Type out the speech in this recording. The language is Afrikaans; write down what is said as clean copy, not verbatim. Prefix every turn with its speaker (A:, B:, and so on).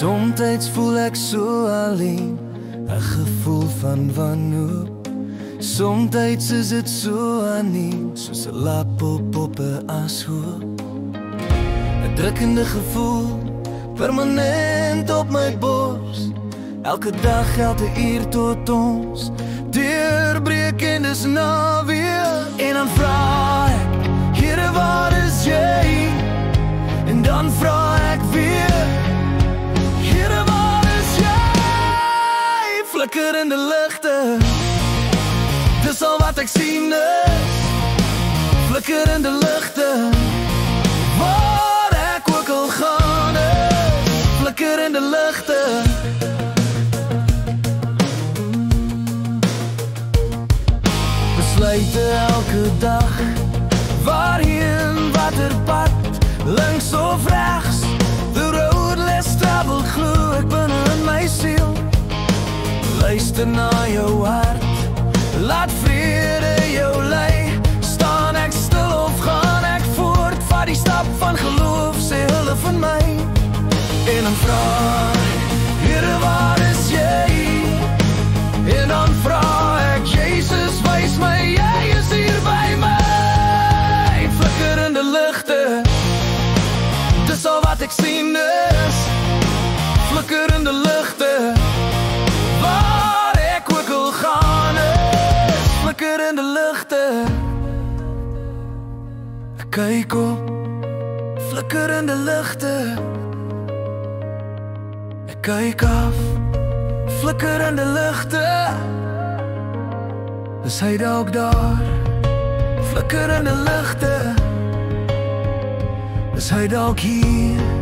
A: Somtyds voel ek so alleen, 'n gevoel van wanhoop. Somtyds is dit so aanneem, soos 'n lapop op 'n ashoop. 'n Drukkende gevoel, permanent op my bors. Elke dag, elke uur tot ons deurbreek en dis nou weer. En dan vra ek, Here, waar is jy? En dan vra ek weer, Here, waar is jy? Flikkerende ligte, dis al wat ek sien is. Flikkerende ligte, waar ek ook al gaan is. Flikkerende ligte. Besluite elke dag, waarheen, watter pad, links of rechts. The road less traveled, glo ek binne in my siel. Luister na jou hart, laat vrede jou lei. Staan ek stil of gaan ek voort? Vat die stap van geloof, sê hulle van my. En dan vra ek, Here, waar is jy? En dan vra ek, Jesus, wys my, jy is hier by my. Flikkerende ligte, dis al wat ek sien is. Flikkerende ligte, waar ek ook al gaan is. Flikkerende ligte, ek kyk op. Flikkerende ligte, ek kyk af. Flikkerende ligte, is hy dalk daar? Flikkerende ligte, is hy dalk hier?